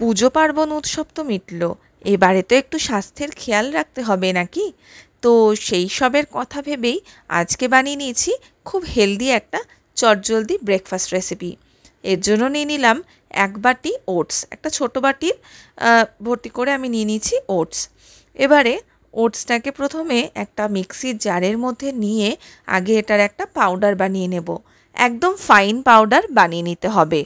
পুজো পার্বণ উৎসব তো মিটল, এবারে তো একটু স্বাস্থ্যের খেয়াল রাখতে হবে নাকি? তো সেই সবের কথা ভেবেই আজকে বানিয়ে নিয়েছি খুব হেলদি একটা চটজলদি ব্রেকফাস্ট রেসিপি। এর জন্য নিয়ে নিলাম 1 বাটি ওটস, একটা ছোটো বাটির ভর্তি করে আমি নিয়ে নিয়েছি ওটস। এবারে ওটসটাকে প্রথমে একটা মিক্সির জারের মধ্যে নিয়ে আগে এটার একটা পাউডার বানিয়ে নেব। একদম ফাইন পাউডার বানিয়ে নিতে হবে।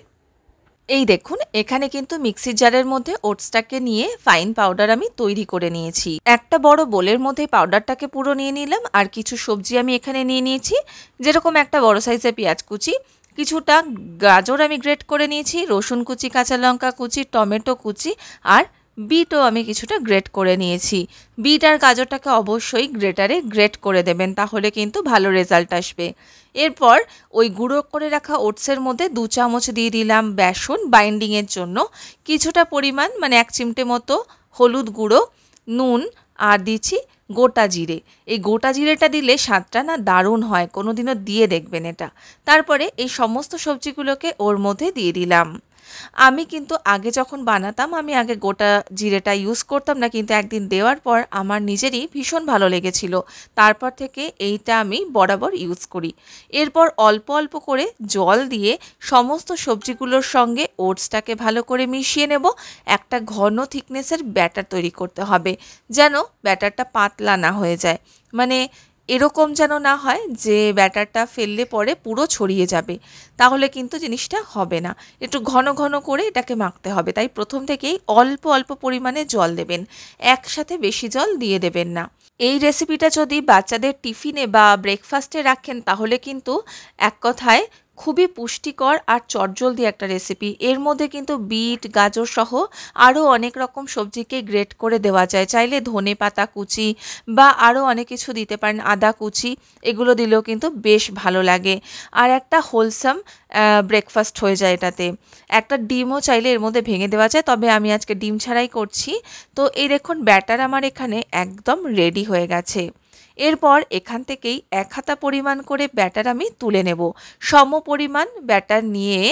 এই দেখুন, এখানে কিন্তু মিক্সির জারের মধ্যে ওটসটাকে নিয়ে ফাইন পাউডার আমি তৈরি করে নিয়েছি। একটা বড় বোলের মধ্যে পাউডারটাকে পুরো নিয়ে নিলাম। আর কিছু সবজি আমি এখানে নিয়ে নিয়েছি, যেরকম একটা বড় সাইজের পেঁয়াজ কুচি, কিছুটা গাজর আমি গ্রেট করে নিয়েছি, রসুন কুচি, কাঁচা লঙ্কা কুচি, টমেটো কুচি, আর বিটও আমি কিছুটা গ্রেট করে নিয়েছি। বিট আর গাজরটাকে অবশ্যই গ্রেটারে গ্রেট করে দেবেন, তাহলে কিন্তু ভালো রেজাল্ট আসবে। এরপর ওই গুঁড়ো করে রাখা ওটসের মধ্যে 2 চামচ দিয়ে দিলাম বেসন বাইন্ডিংয়ের জন্য, কিছুটা পরিমাণ মানে 1 চিমটে মতো হলুদ গুঁড়ো, নুন, আর দিচ্ছি গোটা জিরে। এই গোটা জিরেটা দিলে স্বাদটা না দারুণ হয়, কোনোদিনও দিয়ে দেখবেন এটা। তারপরে এই সমস্ত সবজিগুলোকে ওর মধ্যে দিয়ে দিলাম। আমি কিন্তু আগে যখন বানাতাম আমি আগে গোটা জিরেটা ইউজ করতাম না, কিন্তু একদিন দেওয়ার পর আমার নিজেরই ভীষণ ভালো লেগেছিল। তারপর থেকে এইটা আমি বরাবর ইউজ করি। এরপর অল্প অল্প করে জল দিয়ে সমস্ত সবজিগুলোর সঙ্গে ওটসটাকে ভালো করে মিশিয়ে নেব। একটা ঘন থিকনেসের ব্যাটার তৈরি করতে হবে, যেন ব্যাটারটা পাতলা না হয়ে যায়। মানে এরকম যেন না হয় যে ব্যাটারটা ফেললে পরে পুরো ছড়িয়ে যাবে, তাহলে কিন্তু জিনিসটা হবে না। একটু ঘন ঘন করে এটাকে মাখতে হবে, তাই প্রথম থেকেই অল্প অল্প পরিমাণে জল দেবেন, একসাথে বেশি জল দিয়ে দেবেন না। এই রেসিপিটা যদি বাচ্চাদের টিফিনে বা ব্রেকফাস্টে রাখেন তাহলে কিন্তু এক কথায় খুবই পুষ্টিকর আর চটজলদি একটা রেসিপি। এর মধ্যে কিন্তু বিট, গাজর সহ আরও অনেক রকম সবজিকে গ্রেট করে দেওয়া যায়। চাইলে ধনে পাতা কুচি বা আরও অনেক কিছু দিতে পারেন, আদা কুচি, এগুলো দিলেও কিন্তু বেশ ভালো লাগে। আর একটা হোলসাম ব্রেকফাস্ট হয়ে যায় এটাতে। একটা ডিমও চাইলে এর মধ্যে ভেঙে দেওয়া যায়, তবে আমি আজকে ডিম ছাড়াই করছি। তো এই দেখুন, ব্যাটার আমার এখানে একদম রেডি হয়ে গেছে। এরপর এখান থেকেই 1 হাতা পরিমাণ করে ব্যাটার আমি তুলে নেব। সম পরিমাণ ব্যাটার নিয়ে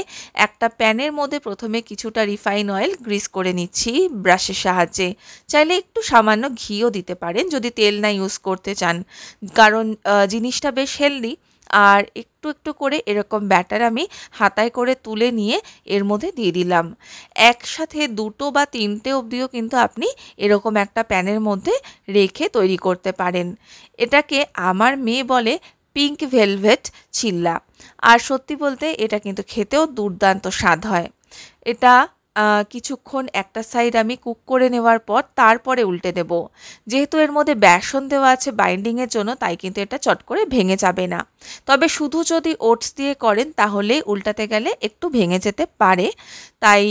একটা প্যানের মধ্যে প্রথমে কিছুটা রিফাইন অয়েল গ্রিস করে নিচ্ছি ব্রাশের সাহায্যে। চাইলে একটু সামান্য ঘিও দিতে পারেন যদি তেল না ইউজ করতে চান, কারণ জিনিসটা বেশ হেলদি। আর একটু একটু করে এরকম ব্যাটার আমি হাতায় করে তুলে নিয়ে এর মধ্যে দিয়ে দিলাম। একসাথে 2টো বা 3টে অবধিও কিন্তু আপনি এরকম একটা প্যানের মধ্যে রেখে তৈরি করতে পারেন। এটাকে আমার মেয়ে বলে পিঙ্ক ভেলভেট চিল্লা। আর সত্যি বলতে এটা কিন্তু খেতেও দুর্দান্ত স্বাদ হয়। এটা কিছুক্ষণ একটা সাইড আমি কুক করে নেওয়ার পর তারপরে উল্টে দেব। যেহেতু এর মধ্যে বেসন দেওয়া আছে বাইন্ডিংয়ের জন্য, তাই কিন্তু এটা চট করে ভেঙে যাবে না। তবে শুধু যদি ওটস দিয়ে করেন তাহলে উল্টাতে গেলে একটু ভেঙে যেতে পারে, তাই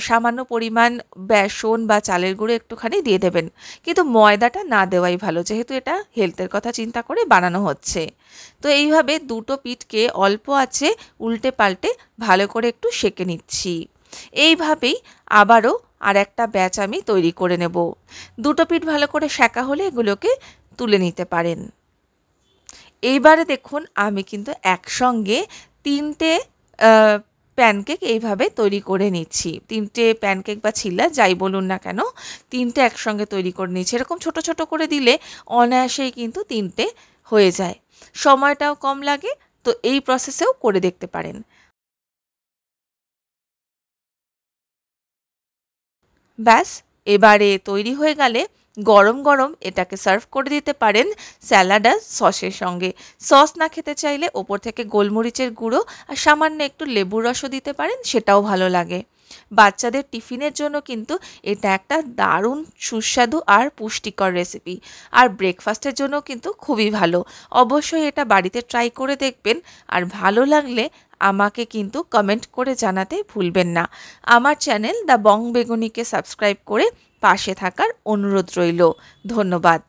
সামান্য পরিমাণ বেসন বা চালের গুঁড়ো একটুখানি দিয়ে দেবেন। কিন্তু ময়দাটা না দেওয়াই ভালো, যেহেতু এটা হেলথের কথা চিন্তা করে বানানো হচ্ছে। তো এইভাবে 2টো পিঠকে অল্প আছে উল্টে পাল্টে ভালো করে একটু সেঁকে নিচ্ছি। এইভাবেই আবারও আর একটা ব্যাচ আমি তৈরি করে নেব। 2টো পিঠ ভালো করে সেঁকা হলে এগুলোকে তুলে নিতে পারেন। এইবারে দেখুন, আমি কিন্তু একসঙ্গে 3টে প্যানকেক এইভাবে তৈরি করে নিচ্ছি। 3টে প্যানকেক বা চিল্লা যাই বলুন না কেন, 3টে একসঙ্গে তৈরি করে নিচ্ছি। এরকম ছোট ছোট করে দিলে অনায়াসেই কিন্তু 3টে হয়ে যায়, সময়টাও কম লাগে। তো এই প্রসেসেও করে দেখতে পারেন। ব্যাস, এবারে তৈরি হয়ে গেলে গরম গরম এটাকে সার্ভ করে দিতে পারেন স্যালাড আর সসের সঙ্গে। সস না খেতে চাইলে ওপর থেকে গোলমরিচের গুঁড়ো আর সামান্য একটু লেবুর রসও দিতে পারেন, সেটাও ভালো লাগে। বাচ্চাদের টিফিনের জন্য কিন্তু এটা একটা দারুণ সুস্বাদু আর পুষ্টিকর রেসিপি। আর ব্রেকফাস্টের জন্য কিন্তু খুবই ভালো। অবশ্যই এটা বাড়িতে ট্রাই করে দেখবেন, আর ভালো লাগলে আমাকে কিন্তু কমেন্ট করে জানাতে ভুলবেন না। আমার চ্যানেল দ্য বং বেগুনিকে সাবস্ক্রাইব করে পাশে থাকার অনুরোধ রইল। ধন্যবাদ।